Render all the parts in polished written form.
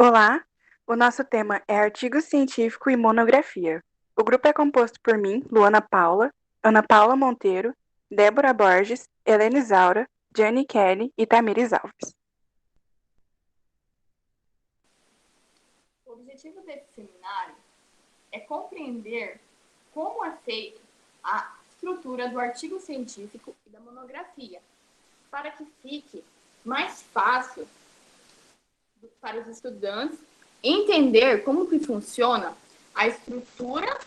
Olá, o nosso tema é artigo científico e monografia. O grupo é composto por mim, Luana Paula, Ana Paula Monteiro, Débora Borges, Helena Isaura, Jane Kelly e Tamires Alves. O objetivo desse seminário é compreender como é feita a estrutura do artigo científico e da monografia, para que fique mais fácil para os estudantes entender como que funciona a estrutura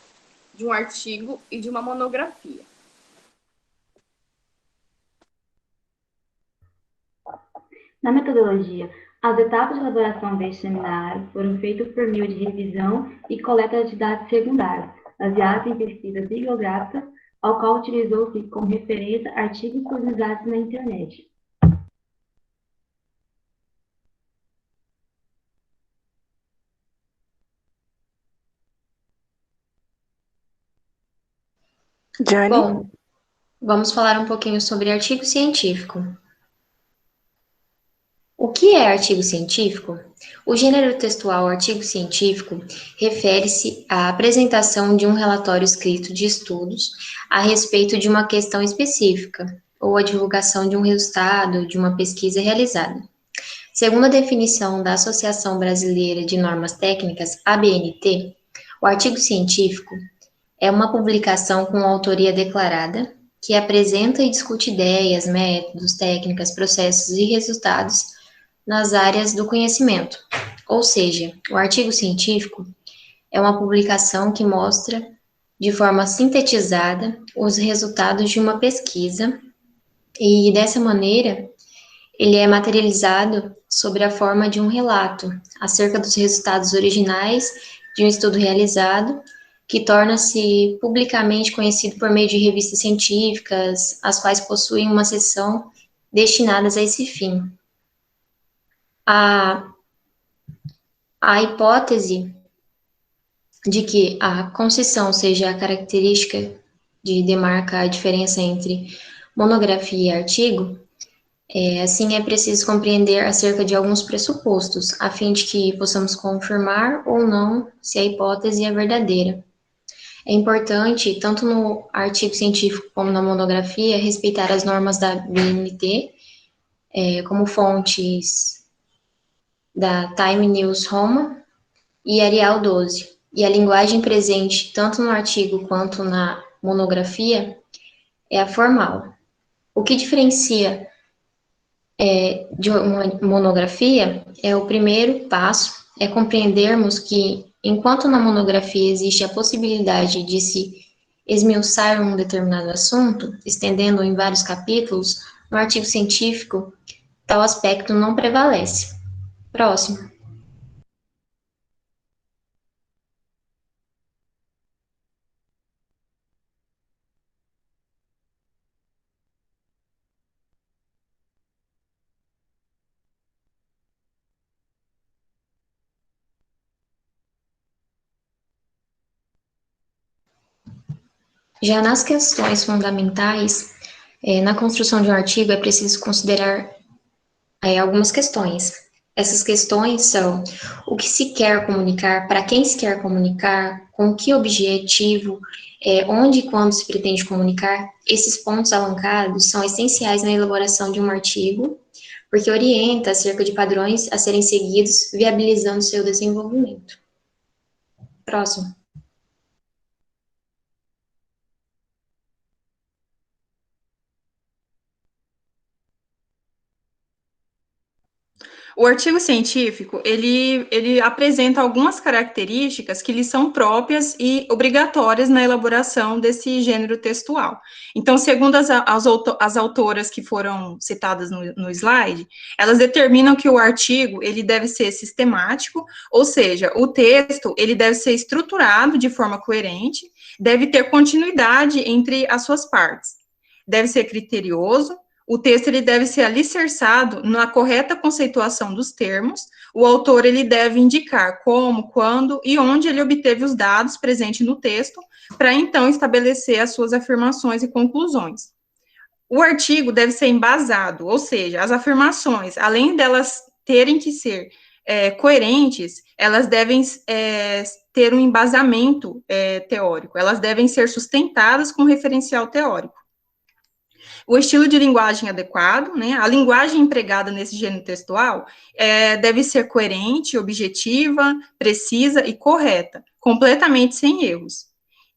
de um artigo e de uma monografia. Na metodologia, as etapas de elaboração deste seminário foram feitas por meio de revisão e coleta de dados secundários, baseados em pesquisa bibliográfica, ao qual utilizou-se como referência artigos disponibilizados na internet. Jane? Bom, vamos falar um pouquinho sobre artigo científico. O que é artigo científico? O gênero textual artigo científico refere-se à apresentação de um relatório escrito de estudos a respeito de uma questão específica, ou a divulgação de um resultado de uma pesquisa realizada. Segundo a definição da Associação Brasileira de Normas Técnicas, ABNT, o artigo científico é uma publicação com autoria declarada que apresenta e discute ideias, métodos, técnicas, processos e resultados nas áreas do conhecimento. Ou seja, o artigo científico é uma publicação que mostra de forma sintetizada os resultados de uma pesquisa e, dessa maneira, ele é materializado sobre a forma de um relato acerca dos resultados originais de um estudo realizado, que torna-se publicamente conhecido por meio de revistas científicas, as quais possuem uma seção destinadas a esse fim. A hipótese de que a concessão seja a característica de demarca a diferença entre monografia e artigo, assim é preciso compreender acerca de alguns pressupostos, a fim de que possamos confirmar ou não se a hipótese é verdadeira. É importante, tanto no artigo científico como na monografia, respeitar as normas da BNT, como fontes da Time News Roman e Arial 12. E a linguagem presente tanto no artigo quanto na monografia é a formal. O que diferencia de uma monografia é o primeiro passo, é compreendermos que, enquanto na monografia existe a possibilidade de se esmiuçar um determinado assunto, estendendo em vários capítulos, no artigo científico, tal aspecto não prevalece. Próximo. Já nas questões fundamentais, na construção de um artigo é preciso considerar algumas questões. Essas questões são o que se quer comunicar, para quem se quer comunicar, com que objetivo, onde e quando se pretende comunicar. Esses pontos alancados são essenciais na elaboração de um artigo, porque orienta acerca de padrões a serem seguidos, viabilizando seu desenvolvimento. Próximo. O artigo científico, ele apresenta algumas características que lhe são próprias e obrigatórias na elaboração desse gênero textual. Então, segundo as autoras que foram citadas no slide, elas determinam que o artigo, ele deve ser sistemático, ou seja, o texto, ele deve ser estruturado de forma coerente, deve ter continuidade entre as suas partes, deve ser criterioso, o texto ele deve ser alicerçado na correta conceituação dos termos. O autor ele deve indicar como, quando e onde ele obteve os dados presentes no texto, para então estabelecer as suas afirmações e conclusões. O artigo deve ser embasado, ou seja, as afirmações, além delas terem que ser coerentes, elas devem ter um embasamento teórico, elas devem ser sustentadas com referencial teórico. O estilo de linguagem adequado, né? A linguagem empregada nesse gênero textual deve ser coerente, objetiva, precisa e correta, completamente sem erros.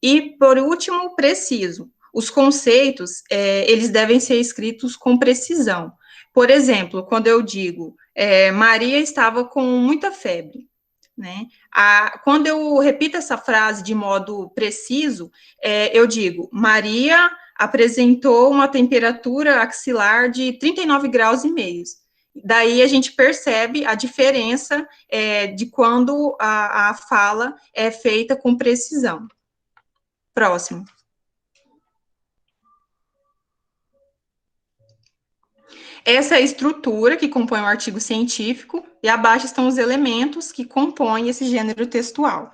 E, por último, preciso. Os conceitos, eles devem ser escritos com precisão. Por exemplo, quando eu digo, Maria estava com muita febre, né? Quando eu repito essa frase de modo preciso, eu digo, Maria apresentou uma temperatura axilar de 39 graus e meio. Daí a gente percebe a diferença de quando a fala é feita com precisão. Próximo. Essa é a estrutura que compõe o artigo científico, e abaixo estão os elementos que compõem esse gênero textual.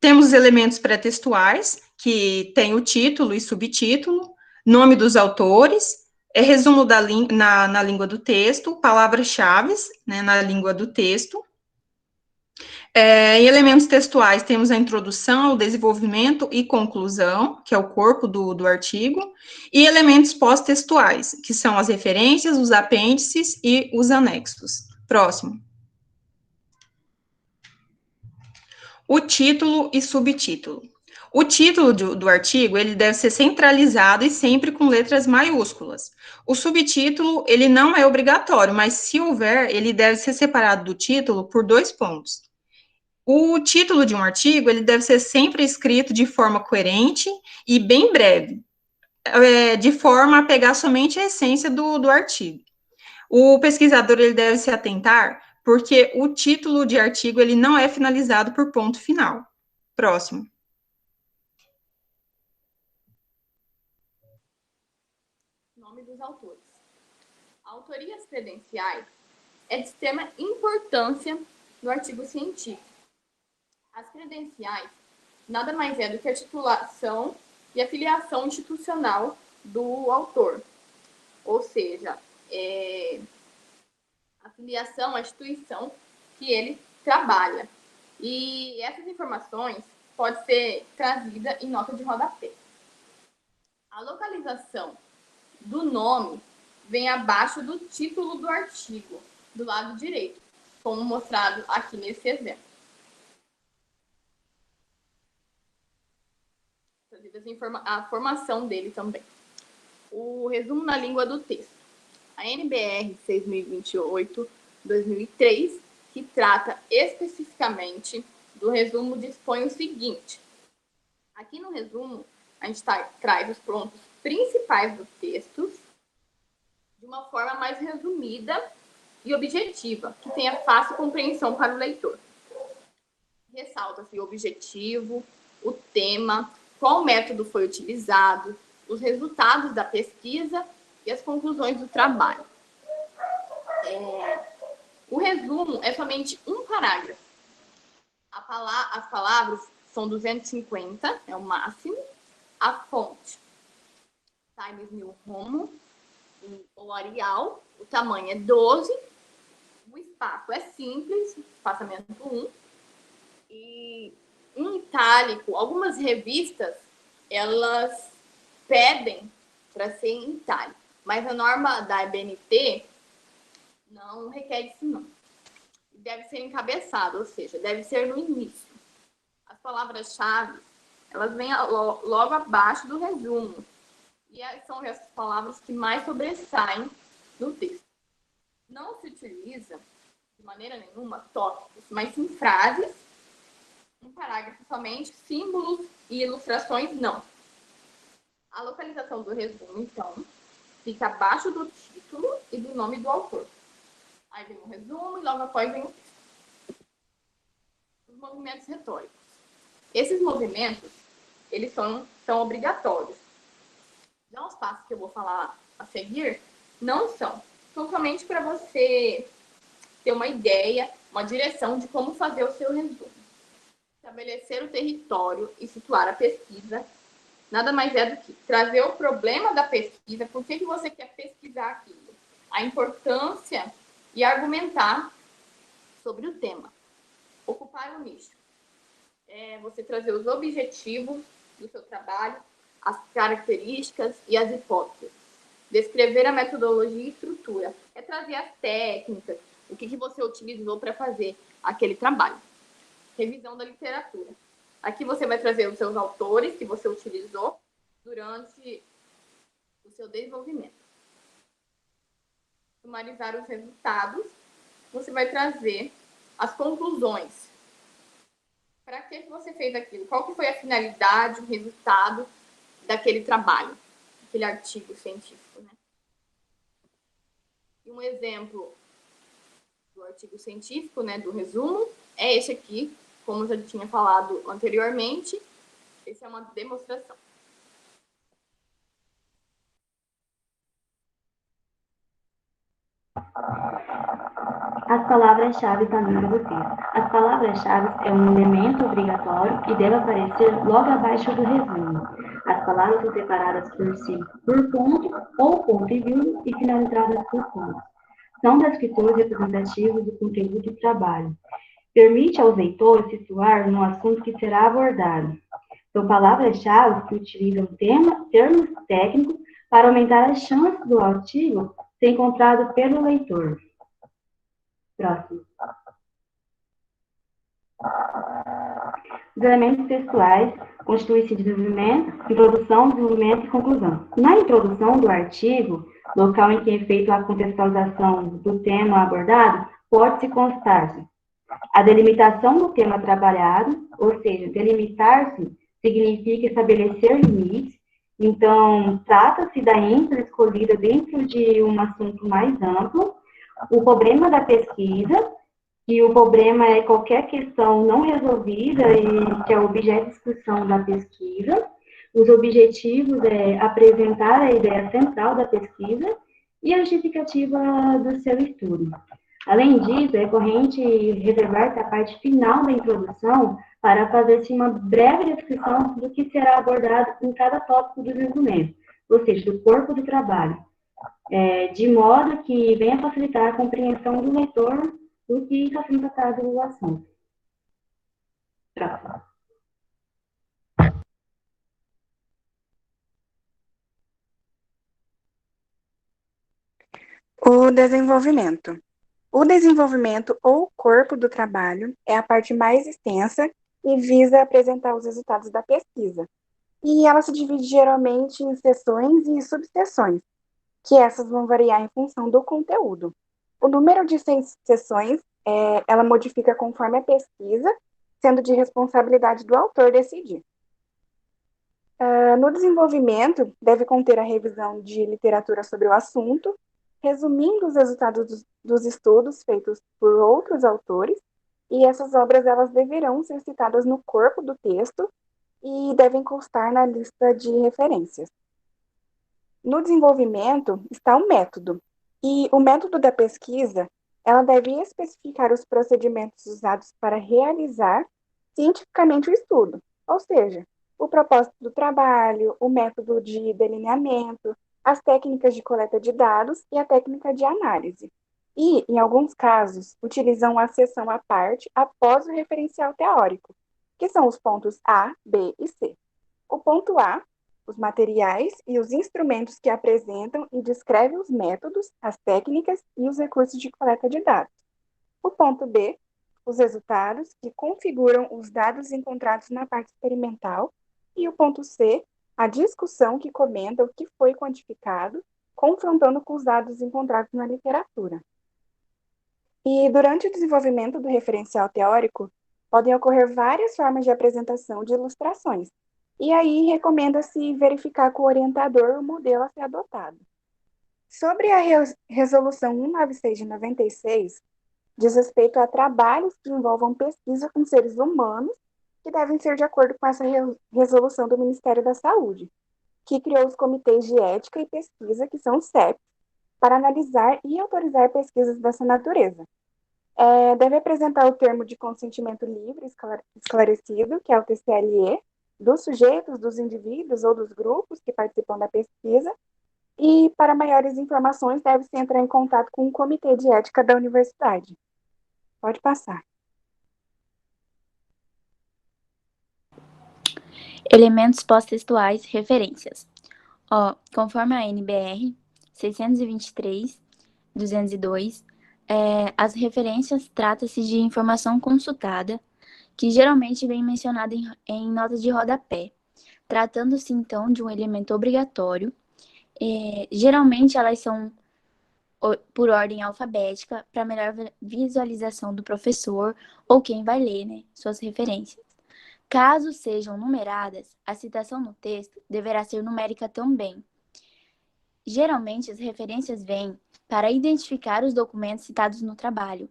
Temos os elementos pré-textuais, que tem o título e subtítulo, nome dos autores, resumo na língua do texto, palavras-chave, né, na língua do texto. Em elementos textuais, temos a introdução, o desenvolvimento e conclusão, que é o corpo do artigo, e elementos pós-textuais, que são as referências, os apêndices e os anexos. Próximo. O título e subtítulo. O título do artigo, ele deve ser centralizado e sempre com letras maiúsculas. O subtítulo, ele não é obrigatório, mas se houver, ele deve ser separado do título por 2 pontos. O título de um artigo, ele deve ser sempre escrito de forma coerente e bem breve, de forma a pegar somente a essência do artigo. O pesquisador, ele deve se atentar, porque o título de artigo, ele não é finalizado por ponto final. Próximo. Nome dos autores. Autorias credenciais é de extrema importância no artigo científico. As credenciais nada mais é do que a titulação e a filiação institucional do autor. Ou seja, a filiação, a instituição que ele trabalha. E essas informações podem ser trazidas em nota de rodapé. A localização do nome vem abaixo do título do artigo, do lado direito, como mostrado aqui nesse exemplo. A formação dele também. O resumo na língua do texto. A NBR 6028/2003, que trata especificamente do resumo, dispõe o seguinte. Aqui no resumo, a gente traz os pontos principais do texto de uma forma mais resumida e objetiva, que tenha fácil compreensão para o leitor. Ressalta-se o objetivo, o tema, qual método foi utilizado, os resultados da pesquisa e as conclusões do trabalho. O resumo é somente um parágrafo. As palavras são 250, é o máximo. A fonte, Times New Roman, ou Arial, o tamanho é 12. O espaço é simples, espaçamento 1. E em itálico, algumas revistas, elas pedem para ser em itálico, mas a norma da EBNT não requer isso não. Deve ser encabeçado, ou seja, deve ser no início. As palavras-chave, elas vêm logo abaixo do resumo, e são as palavras que mais sobressaem no texto. Não se utiliza, de maneira nenhuma, tópicos, mas sim frases, um parágrafo somente, símbolos e ilustrações não. A localização do resumo, então, fica abaixo do título e do nome do autor. Aí vem o resumo e logo após vem o texto. Os movimentos retóricos. Esses movimentos, eles são obrigatórios. Já os passos que eu vou falar a seguir não são. São somente para você ter uma ideia, uma direção de como fazer o seu resumo. Estabelecer o território e situar a pesquisa nada mais é do que trazer o problema da pesquisa, por que você quer pesquisar aquilo, a importância e argumentar sobre o tema. Ocupar o nicho. Você trazer os objetivos do seu trabalho, as características e as hipóteses. Descrever a metodologia e estrutura. É trazer as técnicas, o que você utilizou para fazer aquele trabalho. Revisão da literatura. Aqui você vai trazer os seus autores que você utilizou durante o seu desenvolvimento. Sumarizar os resultados. Você vai trazer as conclusões. Para que você fez aquilo? Qual que foi a finalidade, o resultado daquele trabalho, aquele artigo científico, né? E um exemplo do artigo científico, né, do resumo, é esse aqui, como eu já tinha falado anteriormente. Essa é uma demonstração. As palavras-chave também do texto. As palavras-chave é um elemento obrigatório que deve aparecer logo abaixo do resumo. As palavras são separadas por si por ponto ou ponto e vírgula e finalizadas por pontos. São descritores representativos do conteúdo do trabalho. Permite aos leitores situar no assunto que será abordado. São palavras-chave que utilizam termos técnicos para aumentar as chances do artigo ser encontrado pelo leitor. Próximo. Os elementos textuais constituem-se de desenvolvimento, introdução, desenvolvimento e conclusão. Na introdução do artigo, local em que é feita a contextualização do tema abordado, pode-se constar-se a delimitação do tema trabalhado, ou seja, delimitar-se significa estabelecer limites. Então, trata-se da ênfase escolhida dentro de um assunto mais amplo. O problema da pesquisa, que o problema é qualquer questão não resolvida e que é objeto de discussão da pesquisa. Os objetivos é apresentar a ideia central da pesquisa e a justificativa do seu estudo. Além disso, é recorrente reservar-se a parte final da introdução para fazer-se uma breve descrição do que será abordado em cada tópico do desenvolvimento, ou seja, do corpo do trabalho, de modo que venha facilitar a compreensão do leitor do que está sendo tratado no assunto. Próximo. O desenvolvimento. O desenvolvimento ou corpo do trabalho é a parte mais extensa e visa apresentar os resultados da pesquisa. E ela se divide geralmente em seções e subseções, que essas vão variar em função do conteúdo. O número de seções, ela modifica conforme a pesquisa, sendo de responsabilidade do autor decidir. No desenvolvimento, deve conter a revisão de literatura sobre o assunto, resumindo os resultados dos estudos feitos por outros autores, e essas obras elas deverão ser citadas no corpo do texto e devem constar na lista de referências. No desenvolvimento está o método, e o método da pesquisa ela deve especificar os procedimentos usados para realizar cientificamente o estudo, ou seja, o propósito do trabalho, o método de delineamento, as técnicas de coleta de dados e a técnica de análise. E, em alguns casos, utilizam a seção à parte após o referencial teórico, que são os pontos A, B e C. O ponto A, os materiais e os instrumentos que apresentam e descrevem os métodos, as técnicas e os recursos de coleta de dados. O ponto B, os resultados que configuram os dados encontrados na parte experimental. E o ponto C, a discussão que comenta o que foi quantificado, confrontando com os dados encontrados na literatura. E durante o desenvolvimento do referencial teórico, podem ocorrer várias formas de apresentação de ilustrações. E aí recomenda-se verificar com o orientador o modelo a ser adotado. Sobre a Resolução 196 de 96, diz respeito a trabalhos que envolvam pesquisa com seres humanos que devem ser de acordo com essa resolução do Ministério da Saúde, que criou os comitês de ética e pesquisa, que são os CEP, para analisar e autorizar pesquisas dessa natureza. Deve apresentar o termo de consentimento livre esclarecido, que é o TCLE, dos sujeitos, dos indivíduos ou dos grupos que participam da pesquisa, e para maiores informações deve-se entrar em contato com o comitê de ética da universidade. Pode passar. Elementos pós-textuais, referências. Conforme a NBR 623/202, as referências trata-se de informação consultada, que geralmente vem mencionada em notas de rodapé, tratando-se então de um elemento obrigatório. Geralmente elas são por ordem alfabética, para melhor visualização do professor ou quem vai ler, né, suas referências. Caso sejam numeradas, a citação no texto deverá ser numérica também. Geralmente, as referências vêm para identificar os documentos citados no trabalho.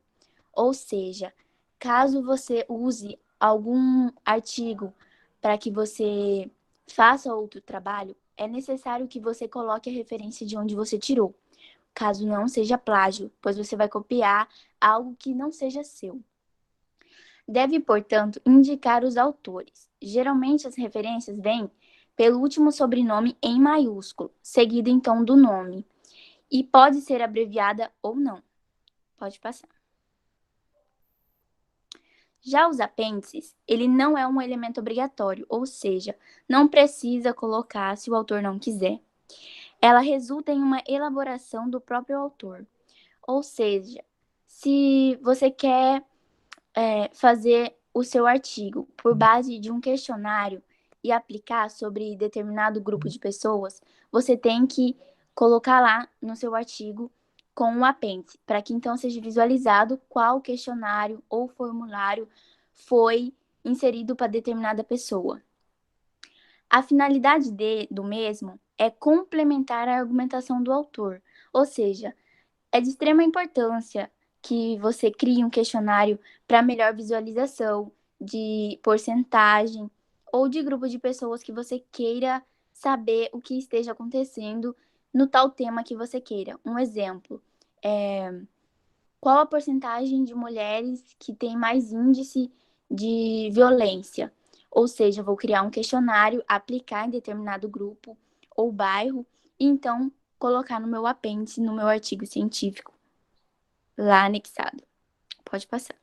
Ou seja, caso você use algum artigo para que você faça outro trabalho, é necessário que você coloque a referência de onde você tirou. Caso não seja plágio, pois você vai copiar algo que não seja seu. Deve, portanto, indicar os autores. Geralmente, as referências vêm pelo último sobrenome em maiúsculo, seguido então do nome, e pode ser abreviada ou não. Pode passar. Já os apêndices, ele não é um elemento obrigatório, ou seja, não precisa colocar se o autor não quiser. Ela resulta em uma elaboração do próprio autor. Ou seja, se você quer fazer o seu artigo por base de um questionário e aplicar sobre determinado grupo de pessoas, você tem que colocar lá no seu artigo com um apêndice, para que então seja visualizado qual questionário ou formulário foi inserido para determinada pessoa. A finalidade do mesmo é complementar a argumentação do autor, ou seja, é de extrema importância que você crie um questionário para melhor visualização de porcentagem ou de grupo de pessoas que você queira saber o que esteja acontecendo no tal tema que você queira. Um exemplo, qual a porcentagem de mulheres que tem mais índice de violência? Ou seja, eu vou criar um questionário, aplicar em determinado grupo ou bairro, e então colocar no meu apêndice, no meu artigo científico, lá anexado. Pode passar.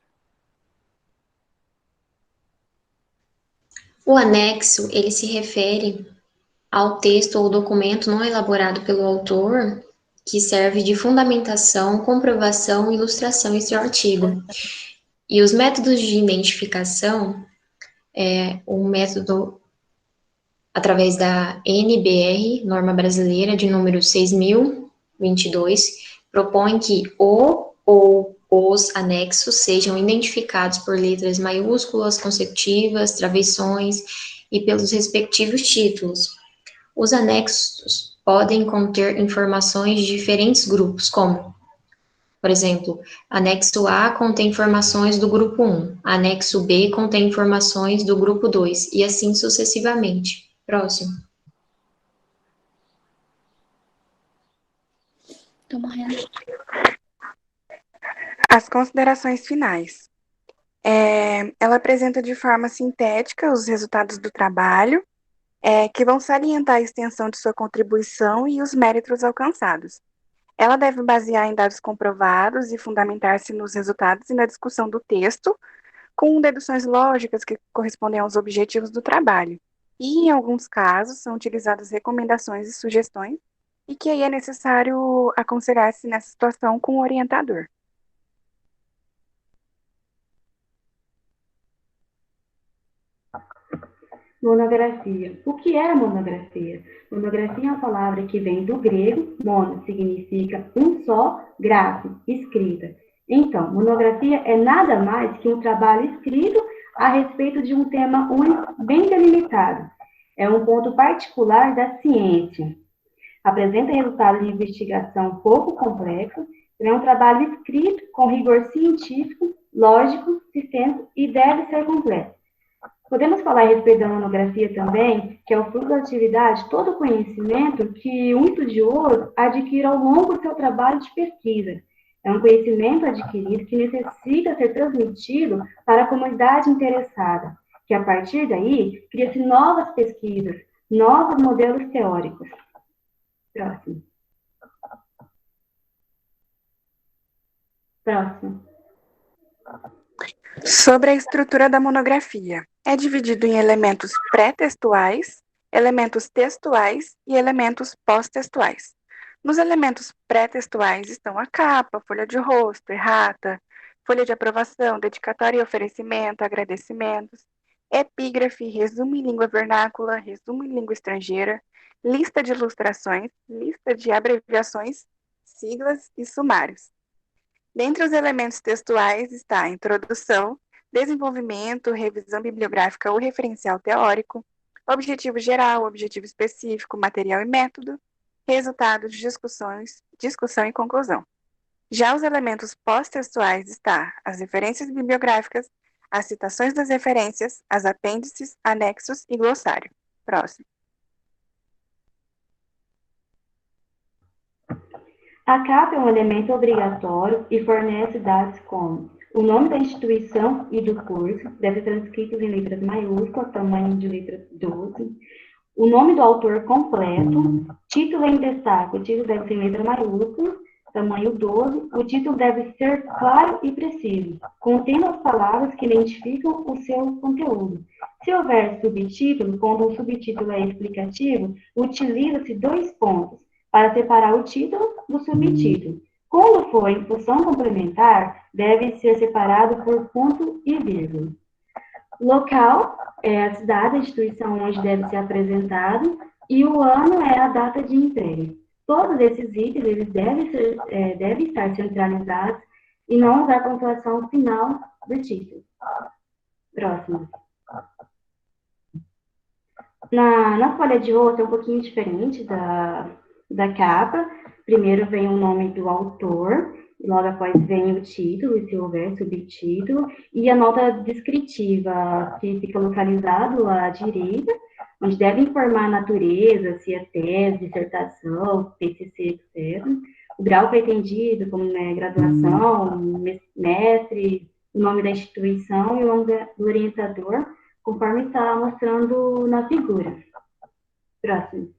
O anexo, ele se refere ao texto ou documento não elaborado pelo autor, que serve de fundamentação, comprovação e ilustração em seu artigo. E os métodos de identificação, o método através da NBR, Norma Brasileira de número 6022, propõe que o ou os anexos sejam identificados por letras maiúsculas, consecutivas, travessões e pelos respectivos títulos. Os anexos podem conter informações de diferentes grupos, como, por exemplo, anexo A contém informações do grupo 1, anexo B contém informações do grupo 2, e assim sucessivamente. Próximo. Tô morrendo. As considerações finais. Ela apresenta de forma sintética os resultados do trabalho, que vão salientar a extensão de sua contribuição e os méritos alcançados. Ela deve basear em dados comprovados e fundamentar-se nos resultados e na discussão do texto, com deduções lógicas que correspondem aos objetivos do trabalho. E, em alguns casos, são utilizadas recomendações e sugestões, e que aí é necessário aconselhar-se nessa situação com o orientador. Monografia. O que é a monografia? Monografia é uma palavra que vem do grego, mono significa um só, grafo, escrita. Então, monografia é nada mais que um trabalho escrito a respeito de um tema único, bem delimitado. É um ponto particular da ciência. Apresenta resultados de investigação pouco complexos, é um trabalho escrito com rigor científico, lógico, sistêmico e deve ser completo. Podemos falar a respeito da monografia também, que é o fruto da atividade, todo o conhecimento que um estudioso adquire ao longo do seu trabalho de pesquisa. É um conhecimento adquirido que necessita ser transmitido para a comunidade interessada, que a partir daí cria-se novas pesquisas, novos modelos teóricos. Próximo. Próximo. Sobre a estrutura da monografia. É dividido em elementos pré-textuais, elementos textuais e elementos pós-textuais. Nos elementos pré-textuais estão a capa, folha de rosto, errata, folha de aprovação, dedicatória e oferecimento, agradecimentos, epígrafe, resumo em língua vernácula, resumo em língua estrangeira, lista de ilustrações, lista de abreviações, siglas e sumários. Dentre os elementos textuais está a introdução, desenvolvimento, revisão bibliográfica ou referencial teórico, objetivo geral, objetivo específico, material e método, resultado de discussões, discussão e conclusão. Já os elementos pós-textuais está as referências bibliográficas, as citações das referências, as apêndices, anexos e glossário. Próximo. A capa é um elemento obrigatório e fornece dados como o nome da instituição e do curso, deve ser transcritos em letras maiúsculas, tamanho de letra 12, o nome do autor completo, título em destaque, o título deve ser em letra maiúscula, tamanho 12, o título deve ser claro e preciso, contendo as palavras que identificam o seu conteúdo. Se houver subtítulo, quando o subtítulo é explicativo, utiliza-se 2 pontos para separar o título do subtítulo. Quando for em função complementar, deve ser separado por ponto e vírgula. Local é a cidade, a instituição onde deve ser apresentado, e o ano é a data de entrega. Todos esses itens eles devem estar centralizados e não usar pontuação final do título. Próximo. Na folha de rosto é um pouquinho diferente da capa. Primeiro vem o nome do autor, logo após vem o título, e se houver subtítulo, e a nota descritiva, que fica localizado à direita, onde deve informar a natureza, se é tese, dissertação, TCC, etc. O grau pretendido, como graduação, mestre, o nome da instituição e o nome do orientador, conforme está mostrando na figura. Próximo.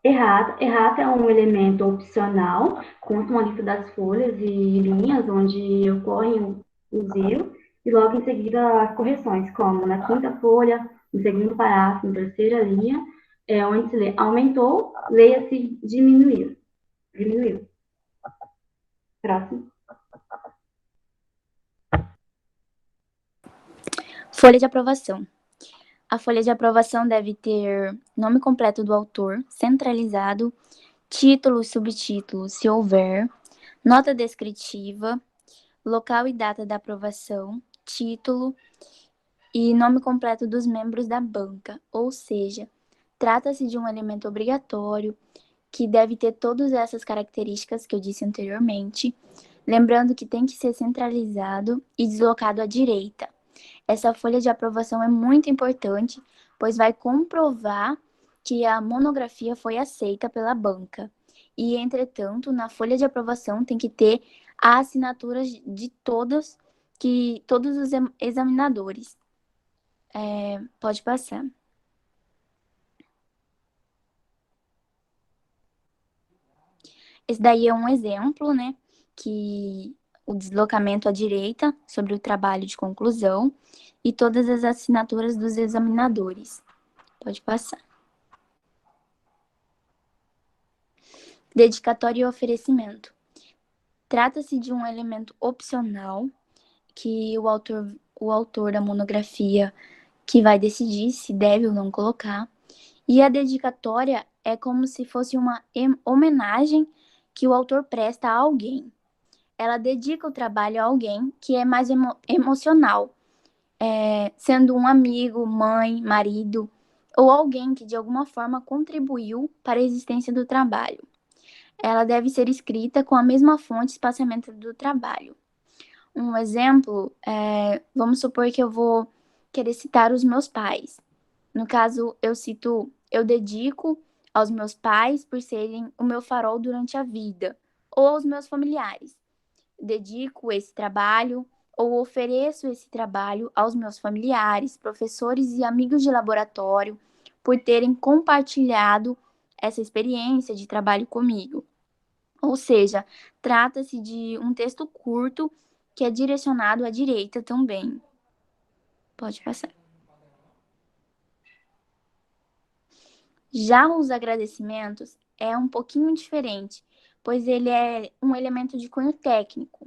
Errata é um elemento opcional, conta uma lista das folhas e linhas onde ocorrem os erros e logo em seguida as correções, como na 5ª folha, no 2º parágrafo, na 3ª linha, onde se lê aumentou, leia-se diminuiu. Próximo. Folha de aprovação. A folha de aprovação deve ter nome completo do autor, centralizado, título e subtítulo, se houver, nota descritiva, local e data da aprovação, título e nome completo dos membros da banca, ou seja, trata-se de um elemento obrigatório que deve ter todas essas características que eu disse anteriormente, lembrando que tem que ser centralizado e deslocado à direita. Essa folha de aprovação é muito importante, pois vai comprovar que a monografia foi aceita pela banca. E, entretanto, na folha de aprovação tem que ter a assinatura de todos os examinadores. Pode passar. Esse daí é um exemplo, né, que o deslocamento à direita sobre o trabalho de conclusão e todas as assinaturas dos examinadores. Pode passar. Dedicatória e oferecimento. Trata-se de um elemento opcional que o autor da monografia que vai decidir se deve ou não colocar. E a dedicatória é como se fosse uma homenagem que o autor presta a alguém. Ela dedica o trabalho a alguém que é mais emocional, sendo um amigo, mãe, marido, ou alguém que de alguma forma contribuiu para a existência do trabalho. Ela deve ser escrita com a mesma fonte e espaçamento do trabalho. Um exemplo, vamos supor que eu vou querer citar os meus pais. No caso, eu dedico aos meus pais por serem o meu farol durante a vida, ou aos meus familiares. Dedico esse trabalho ou ofereço esse trabalho aos meus familiares, professores e amigos de laboratório por terem compartilhado essa experiência de trabalho comigo. Ou seja, trata-se de um texto curto que é direcionado à direita também. Pode passar. Já os agradecimentos é um pouquinho diferente, pois ele é um elemento de cunho técnico.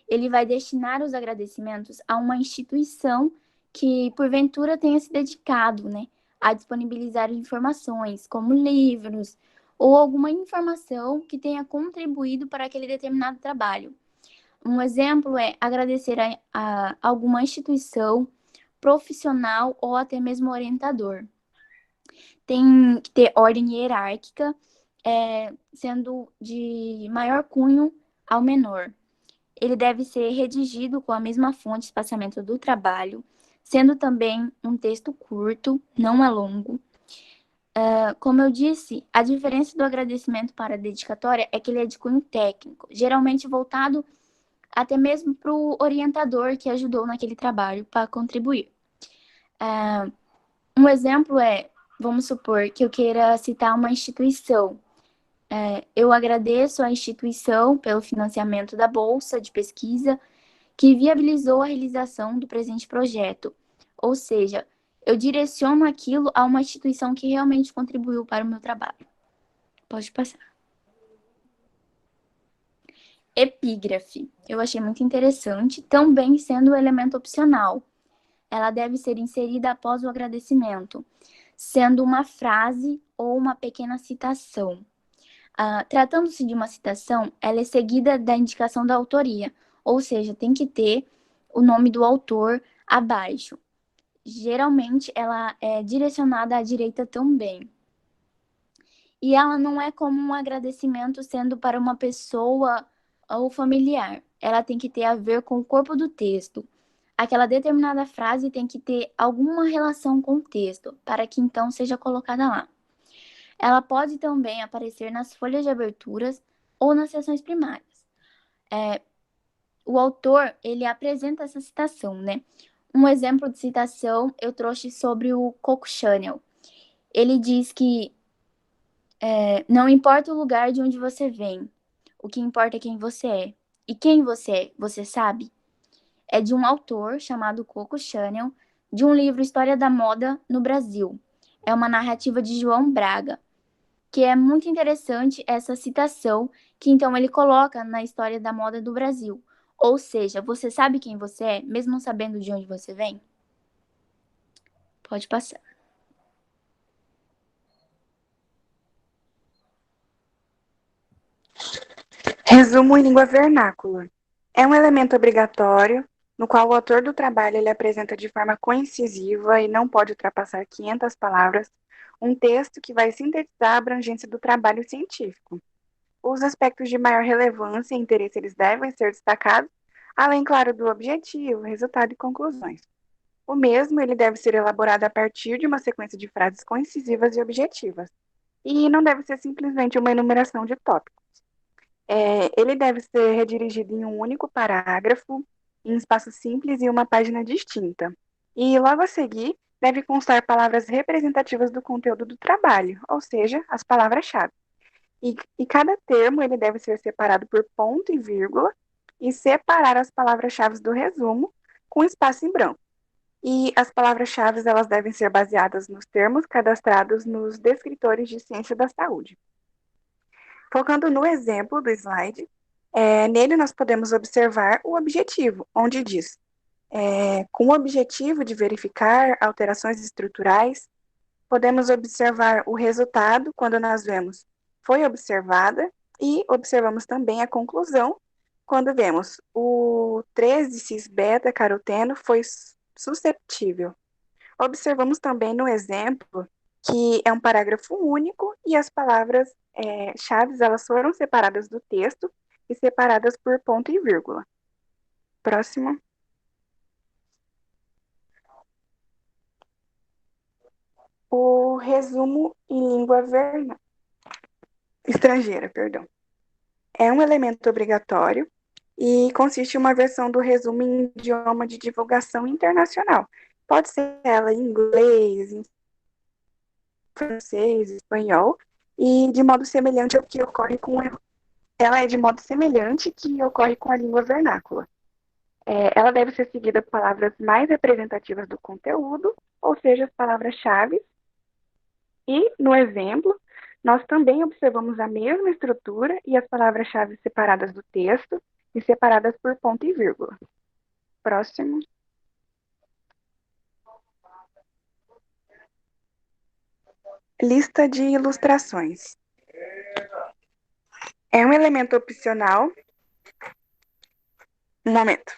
Ele vai destinar os agradecimentos a uma instituição que, porventura, tenha se dedicado, né, a disponibilizar informações, como livros, ou alguma informação que tenha contribuído para aquele determinado trabalho. Um exemplo é agradecer a alguma instituição, profissional ou até mesmo orientador. Tem que ter ordem hierárquica, sendo de maior cunho ao menor. Ele deve ser redigido com a mesma fonte de espaçamento do trabalho, sendo também um texto curto, não é longo. Como eu disse, a diferença do agradecimento para a dedicatória é que ele é de cunho técnico, geralmente voltado até mesmo para o orientador que ajudou naquele trabalho para contribuir. Um exemplo é, vamos supor que eu queira citar uma instituição. Eu agradeço à instituição pelo financiamento da bolsa de pesquisa que viabilizou a realização do presente projeto. Ou seja, eu direciono aquilo a uma instituição que realmente contribuiu para o meu trabalho. Pode passar. Epígrafe. Eu achei muito interessante, também sendo um elemento opcional. Ela deve ser inserida após o agradecimento, sendo uma frase ou uma pequena citação. Tratando-se de uma citação, ela é seguida da indicação da autoria, ou seja, tem que ter o nome do autor abaixo. Geralmente, ela é direcionada à direita também. E ela não é como um agradecimento sendo para uma pessoa ou familiar. Ela tem que ter a ver com o corpo do texto. Aquela determinada frase tem que ter alguma relação com o texto, para que então seja colocada lá. Ela pode também aparecer nas folhas de aberturas ou nas seções primárias. O autor, ele apresenta essa citação, né? Um exemplo de citação eu trouxe sobre o Coco Chanel. Ele diz que não importa o lugar de onde você vem, o que importa é quem você é. E quem você é, você sabe? É de um autor chamado Coco Chanel, de um livro História da Moda no Brasil. É uma narrativa de João Braga, que é muito interessante essa citação, que então ele coloca na história da moda do Brasil. Ou seja, você sabe quem você é, mesmo sabendo de onde você vem? Pode passar. Resumo em língua vernácula. É um elemento obrigatório, no qual o autor do trabalho ele apresenta de forma concisiva e não pode ultrapassar 500 palavras, um texto que vai sintetizar a abrangência do trabalho científico. Os aspectos de maior relevância e interesse eles devem ser destacados, além, claro, do objetivo, resultado e conclusões. O mesmo ele deve ser elaborado a partir de uma sequência de frases concisivas e objetivas, e não deve ser simplesmente uma enumeração de tópicos. Ele deve ser redirigido em um único parágrafo, em espaço simples e uma página distinta. E logo a seguir, deve constar palavras representativas do conteúdo do trabalho, ou seja, as palavras-chave. E cada termo ele deve ser separado por ponto e vírgula e separar as palavras-chave do resumo com espaço em branco. E as palavras-chave elas devem ser baseadas nos termos cadastrados nos descritores de ciência da saúde. Focando no exemplo do slide, nele nós podemos observar o objetivo, onde diz, com o objetivo de verificar alterações estruturais, podemos observar o resultado quando nós vemos foi observada e observamos também a conclusão quando vemos o 13-cis-beta-caroteno foi susceptível. Observamos também no exemplo que é um parágrafo único e as palavras chaves elas foram separadas do texto e separadas por ponto e vírgula. Próximo. O resumo em língua estrangeira, perdão. É um elemento obrigatório e consiste em uma versão do resumo em idioma de divulgação internacional. Pode ser ela em inglês, em francês, espanhol, e de modo semelhante ao que ocorre com ela é de modo semelhante que ocorre com a língua vernácula. Ela deve ser seguida por palavras mais representativas do conteúdo, ou seja, as palavras-chave. E, no exemplo, nós também observamos a mesma estrutura e as palavras-chave separadas do texto e separadas por ponto e vírgula. Próximo. Lista de ilustrações. É um elemento opcional. Um momento.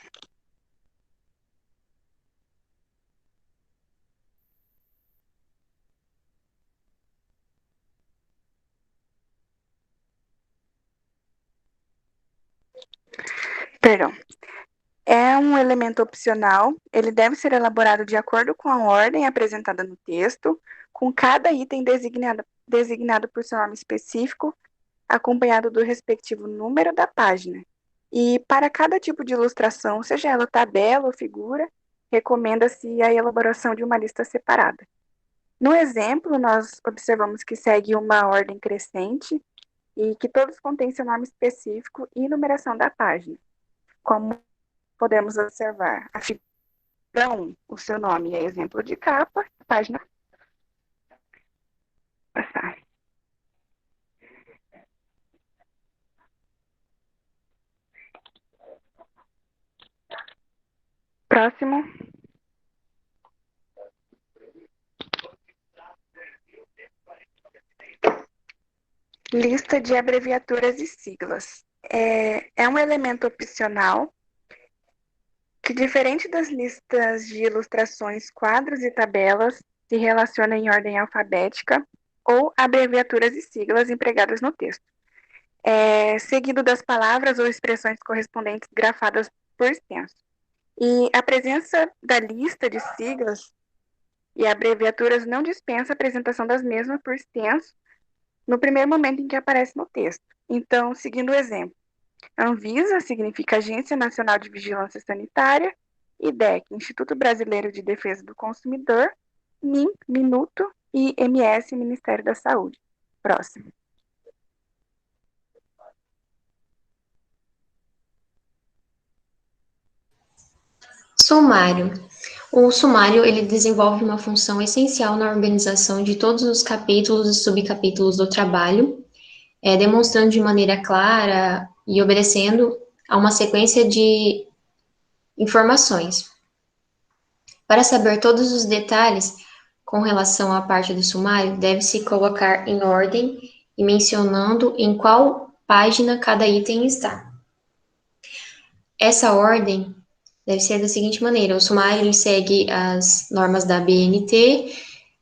Perdão. É um elemento opcional, ele deve ser elaborado de acordo com a ordem apresentada no texto, com cada item designado por seu nome específico, acompanhado do respectivo número da página. E para cada tipo de ilustração, seja ela tabela ou figura, recomenda-se a elaboração de uma lista separada. No exemplo, nós observamos que segue uma ordem crescente e que todos contêm seu nome específico e numeração da página. Como podemos observar, a figura 1, o seu nome é exemplo de capa, página. Passar. Próximo. Lista de abreviaturas e siglas. É um elemento opcional que, diferente das listas de ilustrações, quadros e tabelas, se relaciona em ordem alfabética ou abreviaturas e siglas empregadas no texto, seguido das palavras ou expressões correspondentes grafadas por extenso. E a presença da lista de siglas e abreviaturas não dispensa a apresentação das mesmas por extenso no primeiro momento em que aparece no texto. Então, seguindo o exemplo, Anvisa significa Agência Nacional de Vigilância Sanitária, IDEC, Instituto Brasileiro de Defesa do Consumidor, MIN, Minuto, e MS, Ministério da Saúde. Próximo. Sumário. O sumário, ele desenvolve uma função essencial na organização de todos os capítulos e subcapítulos do trabalho, demonstrando de maneira clara e obedecendo a uma sequência de informações. Para saber todos os detalhes com relação à parte do sumário, deve-se colocar em ordem e mencionando em qual página cada item está. Essa ordem deve ser da seguinte maneira: o sumário ele segue as normas da BNT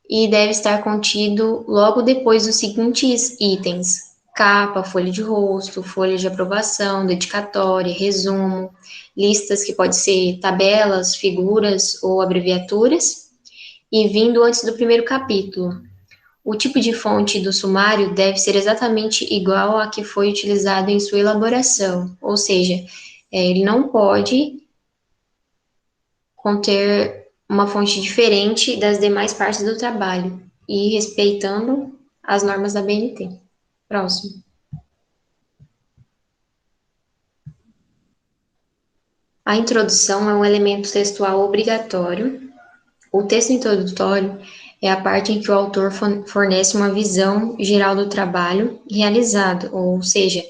e deve estar contido logo depois dos seguintes itens: capa, folha de rosto, folha de aprovação, dedicatória, resumo, listas que podem ser tabelas, figuras ou abreviaturas, e vindo antes do primeiro capítulo. O tipo de fonte do sumário deve ser exatamente igual à que foi utilizado em sua elaboração, ou seja, ele não pode conter uma fonte diferente das demais partes do trabalho e respeitando as normas da BNT. Próximo. A introdução é um elemento textual obrigatório. O texto introdutório é a parte em que o autor fornece uma visão geral do trabalho realizado, ou seja,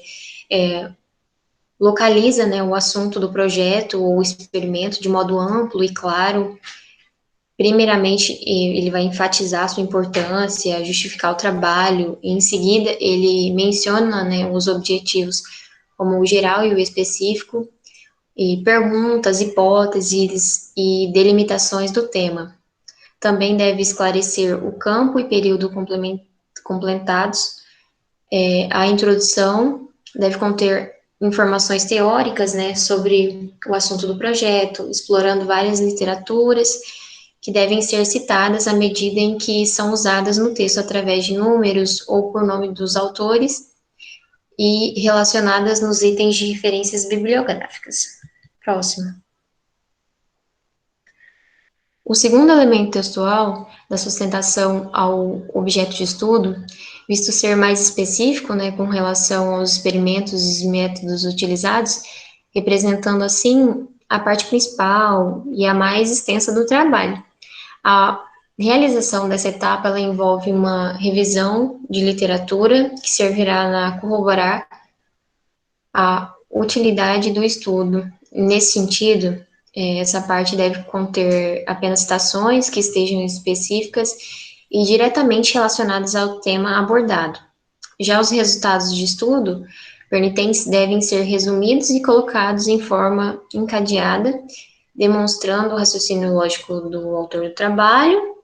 localiza, né, o assunto do projeto ou experimento de modo amplo e claro. Primeiramente, ele vai enfatizar sua importância, justificar o trabalho, e em seguida ele menciona, né, os objetivos como o geral e o específico, e perguntas, hipóteses e delimitações do tema. Também deve esclarecer o campo e período complementados. A introdução deve conter informações teóricas, né, sobre o assunto do projeto, explorando várias literaturas que devem ser citadas à medida em que são usadas no texto através de números ou por nome dos autores e relacionadas nos itens de referências bibliográficas. Próximo. O segundo elemento textual da sustentação ao objeto de estudo, visto ser mais específico, né, com relação aos experimentos e métodos utilizados, representando, assim, a parte principal e a mais extensa do trabalho. A realização dessa etapa, ela envolve uma revisão de literatura, que servirá a corroborar a utilidade do estudo. Nesse sentido, essa parte deve conter apenas citações que estejam específicas e diretamente relacionadas ao tema abordado. Já os resultados de estudo pertinentes devem ser resumidos e colocados em forma encadeada, demonstrando o raciocínio lógico do autor do trabalho,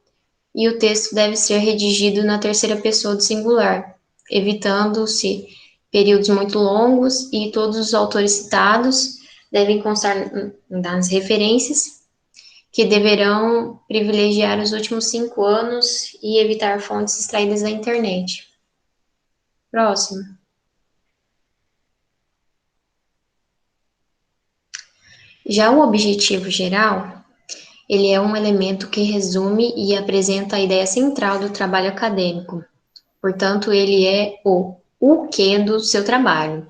e o texto deve ser redigido na terceira pessoa do singular, evitando-se períodos muito longos, e todos os autores citados devem constar nas referências, que deverão privilegiar os últimos 5 anos e evitar fontes extraídas da internet. Próximo. Já o objetivo geral, ele é um elemento que resume e apresenta a ideia central do trabalho acadêmico. Portanto, ele é o que do seu trabalho.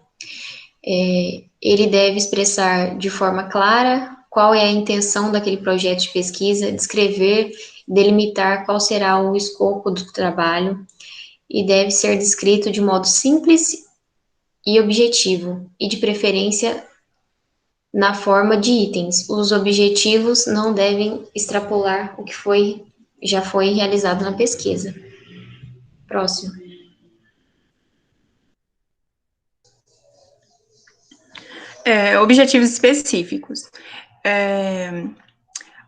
Ele deve expressar de forma clara qual é a intenção daquele projeto de pesquisa, descrever, delimitar qual será o escopo do trabalho, e deve ser descrito de modo simples e objetivo, e de preferência na forma de itens. Os objetivos não devem extrapolar o que já foi realizado na pesquisa. Próximo. Objetivos específicos.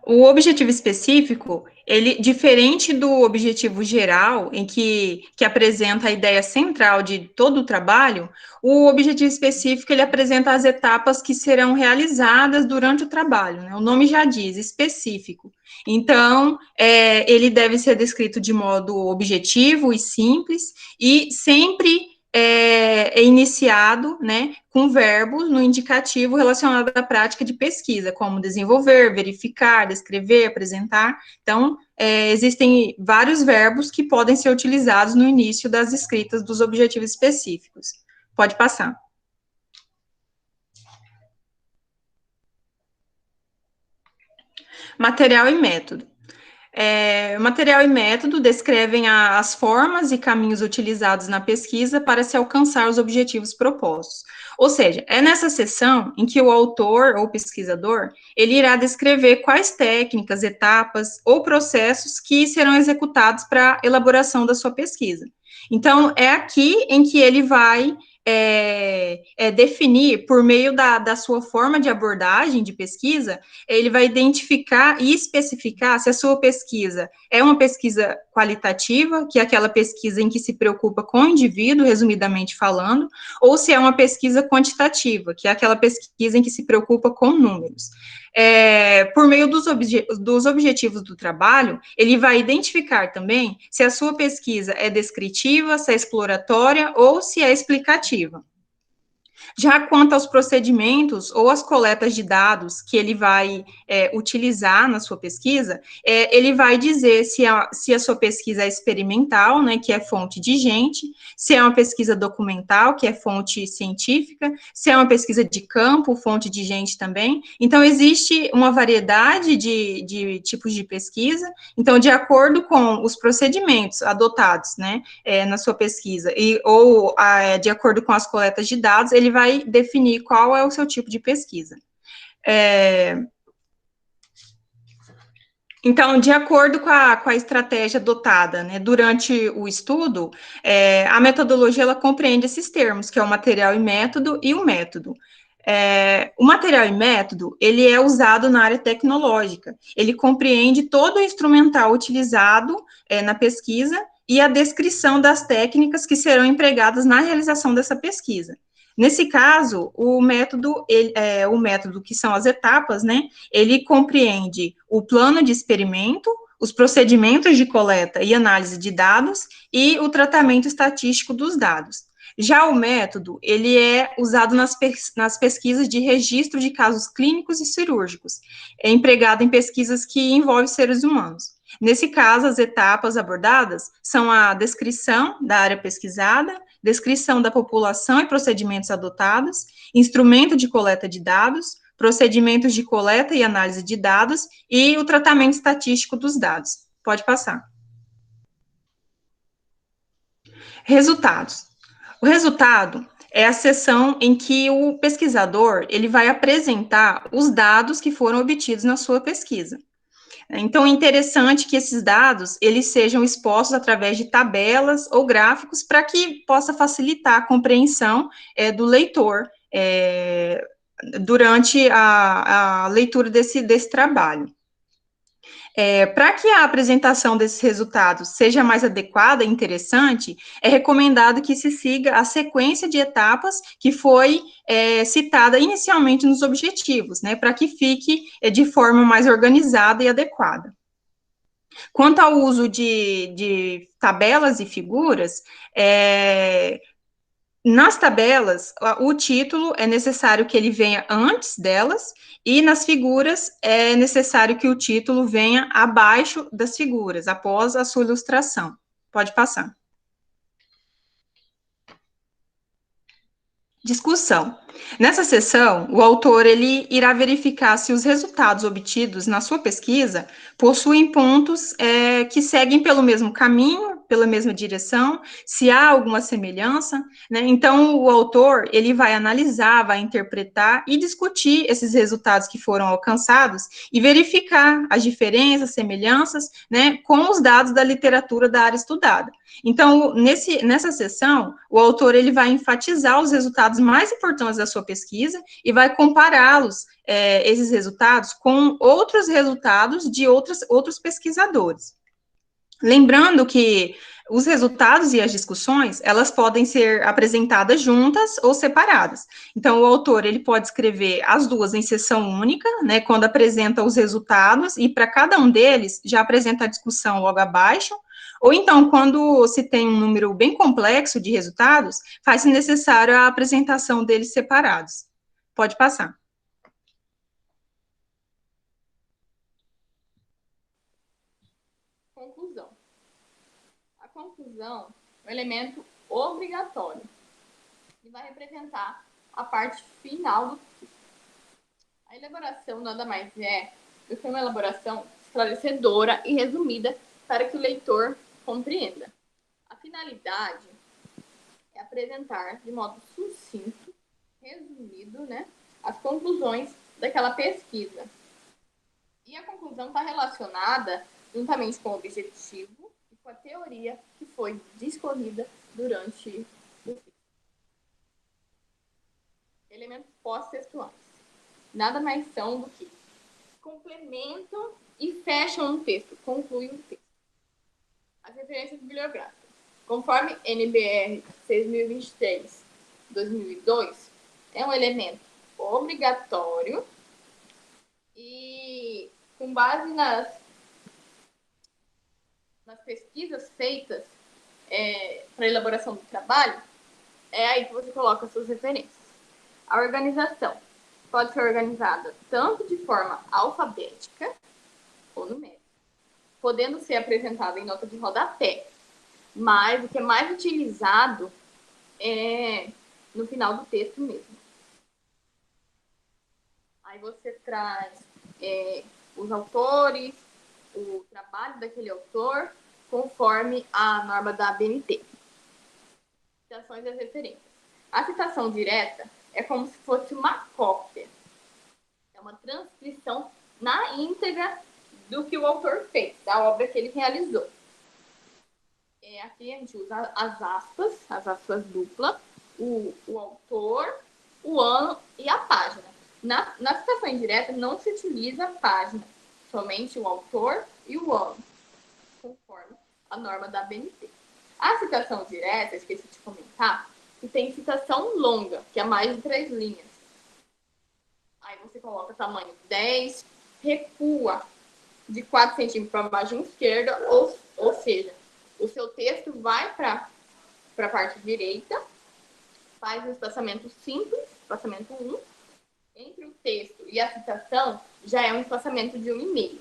O objetivo específico, ele, diferente do objetivo geral, em que apresenta a ideia central de todo o trabalho, o objetivo específico, ele apresenta as etapas que serão realizadas durante o trabalho, né? O nome já diz, específico. Então, ele deve ser descrito de modo objetivo e simples, e sempre é iniciado, né, com verbos no indicativo relacionado à prática de pesquisa, como desenvolver, verificar, descrever, apresentar. Então, existem vários verbos que podem ser utilizados no início das escritas dos objetivos específicos. Pode passar. Material e método. Material e método descrevem as formas e caminhos utilizados na pesquisa para se alcançar os objetivos propostos. Ou seja, é nessa seção em que o autor ou pesquisador, ele irá descrever quais técnicas, etapas ou processos que serão executados para a elaboração da sua pesquisa. Então, é aqui em que ele vai definir, por meio da sua forma de abordagem de pesquisa, ele vai identificar e especificar se a sua pesquisa é uma pesquisa qualitativa, que é aquela pesquisa em que se preocupa com o indivíduo, resumidamente falando, ou se é uma pesquisa quantitativa, que é aquela pesquisa em que se preocupa com números. Por meio dos objetivos do trabalho, ele vai identificar também se a sua pesquisa é descritiva, se é exploratória ou se é explicativa. Já quanto aos procedimentos ou as coletas de dados que ele vai utilizar na sua pesquisa, ele vai dizer se a sua pesquisa é experimental, né, que é fonte de gente, se é uma pesquisa documental, que é fonte científica, se é uma pesquisa de campo, fonte de gente também. Então, existe uma variedade de tipos de pesquisa. Então, de acordo com os procedimentos adotados, né, na sua pesquisa, ou de acordo com as coletas de dados, ele vai definir qual é o seu tipo de pesquisa. Então, de acordo com a estratégia adotada, né, durante o estudo, a metodologia, ela compreende esses termos, que é o material e método e o método. O material e método, ele é usado na área tecnológica, ele compreende todo o instrumental utilizado na pesquisa e a descrição das técnicas que serão empregadas na realização dessa pesquisa. Nesse caso, o método que são as etapas, né, ele compreende o plano de experimento, os procedimentos de coleta e análise de dados e o tratamento estatístico dos dados. Já o método, ele é usado nas pesquisas de registro de casos clínicos e cirúrgicos, é empregado em pesquisas que envolvem seres humanos. Nesse caso, as etapas abordadas são a descrição da área pesquisada, descrição da população e procedimentos adotados, instrumento de coleta de dados, procedimentos de coleta e análise de dados e o tratamento estatístico dos dados. Pode passar. Resultados. O resultado é a seção em que o pesquisador ele vai apresentar os dados que foram obtidos na sua pesquisa. Então, é interessante que esses dados, eles sejam expostos através de tabelas ou gráficos para que possa facilitar a compreensão do leitor durante a leitura desse trabalho. Para que a apresentação desses resultados seja mais adequada e interessante, é recomendado que se siga a sequência de etapas que foi citada inicialmente nos objetivos, né, para que fique de forma mais organizada e adequada. Quanto ao uso de tabelas e figuras, nas tabelas, o título é necessário que ele venha antes delas, e nas figuras é necessário que o título venha abaixo das figuras, após a sua ilustração. Pode passar. Discussão. Nessa sessão, o autor ele irá verificar se os resultados obtidos na sua pesquisa possuem pontos que seguem pelo mesmo caminho, pela mesma direção, se há alguma semelhança, né? Então, o autor ele vai analisar, vai interpretar e discutir esses resultados que foram alcançados e verificar as diferenças, semelhanças, né, com os dados da literatura da área estudada. Então, nessa sessão, o autor ele vai enfatizar os resultados mais importantes da sua pesquisa e vai compará-los, esses resultados, com outros resultados de outros pesquisadores. Lembrando que os resultados e as discussões, elas podem ser apresentadas juntas ou separadas. Então, o autor, ele pode escrever as duas em sessão única, né, quando apresenta os resultados, e para cada um deles, já apresenta a discussão logo abaixo, ou então, quando se tem um número bem complexo de resultados, faz-se necessário a apresentação deles separados. Pode passar. Conclusão. A conclusão é um elemento obrigatório e vai representar a parte final do texto. A elaboração nada mais é do que uma elaboração esclarecedora e resumida para que o leitor compreenda. A finalidade é apresentar de modo sucinto, resumido, né, as conclusões daquela pesquisa. E a conclusão está relacionada juntamente com o objetivo e com a teoria que foi discorrida durante o texto. Elementos pós-textuais. Nada mais são do que complementam e fecham um texto, concluem um texto. As referências bibliográficas. Conforme NBR 6023-2002, é um elemento obrigatório e, com base nas pesquisas feitas para a elaboração do trabalho, é aí que você coloca as suas referências. A organização pode ser organizada tanto de forma alfabética ou numérica, podendo ser apresentada em nota de rodapé, mas o que é mais utilizado é no final do texto mesmo. Aí você traz os autores, o trabalho daquele autor, conforme a norma da ABNT. Citações das referências. A citação direta é como se fosse uma cópia. É uma transcrição na íntegra do que o autor fez, da obra que ele realizou. Aqui a gente usa as aspas duplas, o autor, o ano e a página. Na citação indireta não se utiliza a página, somente o autor e o ano, conforme a norma da ABNT. A citação direta, esqueci de comentar, que tem citação longa, que é mais de 3 linhas. Aí você coloca tamanho 10, recua de 4 centímetros para a margem esquerda, ou seja, o seu texto vai para a parte direita faz um espaçamento simples, espaçamento 1, entre o texto e a citação já é um espaçamento de 1,5.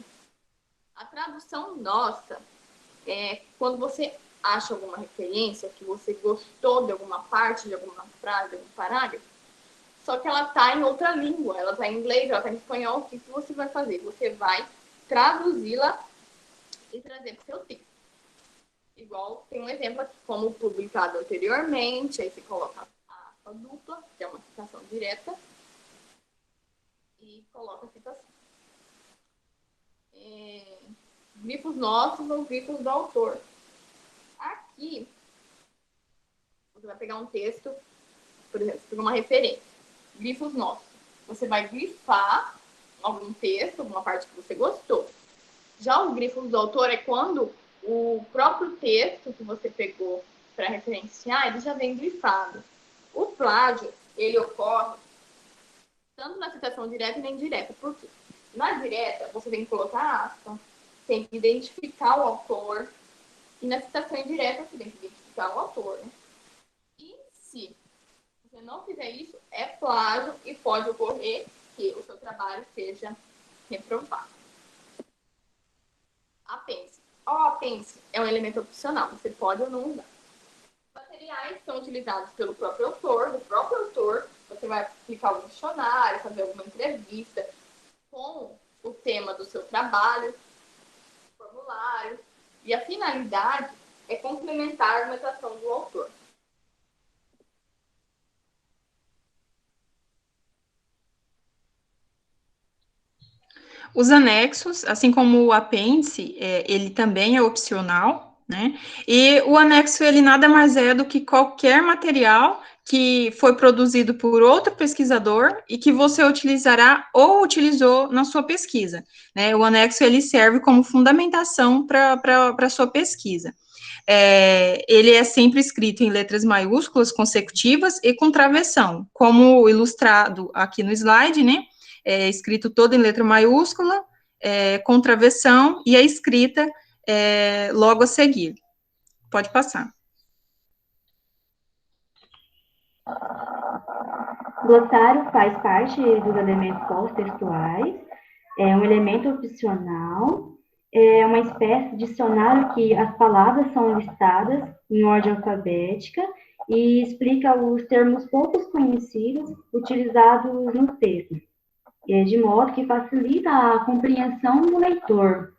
A tradução nossa é quando você acha alguma referência, que você gostou de alguma parte, de alguma frase, de algum parágrafo, só que ela está em outra língua, ela está em inglês, ela está em espanhol, o que você vai fazer? Você vai traduzi-la e trazer para o seu texto. Igual tem um exemplo aqui, como publicado anteriormente, aí você coloca a aspa dupla, que é uma citação direta, e coloca a citação. Grifos nossos ou grifos do autor. Aqui, você vai pegar um texto, por exemplo, você pega uma referência, grifos nossos. Você vai grifar algum texto, alguma parte que você gostou. Já o grifos do autor é quando o próprio texto que você pegou para referenciar, ele já vem grifado. O plágio, ele ocorre tanto na citação direta e na indireta. Por quê? Na direta, você tem que colocar aspa, tem que identificar o autor, e na citação indireta, você tem que identificar o autor, né? E se você não fizer isso, é plágio e pode ocorrer que o seu trabalho seja reprovado. Apêndice. O apêndice é um elemento opcional, você pode ou não usar. Os materiais são utilizados pelo próprio autor, do próprio autor. Você vai aplicar algum dicionário, fazer alguma entrevista com o tema do seu trabalho, formulário. E a finalidade é complementar a argumentação do autor. Os anexos, assim como o apêndice, ele também é opcional, né? E o anexo, ele nada mais é do que qualquer material que foi produzido por outro pesquisador e que você utilizará ou utilizou na sua pesquisa, né? O anexo, ele serve como fundamentação para a sua pesquisa. Ele é sempre escrito em letras maiúsculas consecutivas e com travessão, como ilustrado aqui no slide, né? É escrito todo em letra maiúscula, com travessão, e a escrita logo a seguir. Pode passar. Glossário faz parte dos elementos pós-textuais, é um elemento opcional, é uma espécie de dicionário que as palavras são listadas em ordem alfabética e explica os termos poucos conhecidos utilizados no texto, de modo que facilita a compreensão do leitor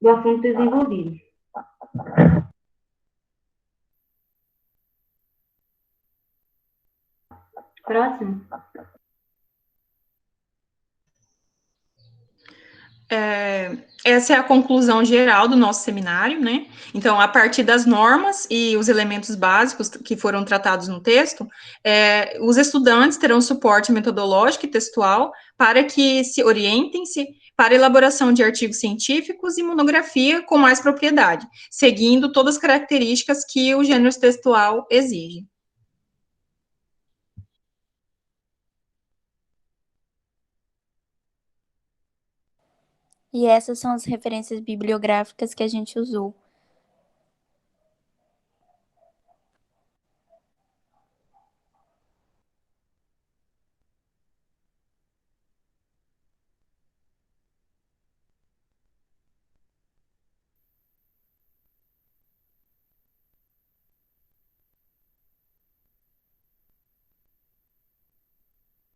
do assunto desenvolvido. Próximo. Essa é a conclusão geral do nosso seminário, né? Então, a partir das normas e os elementos básicos que foram tratados no texto, os estudantes terão suporte metodológico e textual para que se orientem-se para a elaboração de artigos científicos e monografia com mais propriedade, seguindo todas as características que o gênero textual exige. E essas são as referências bibliográficas que a gente usou.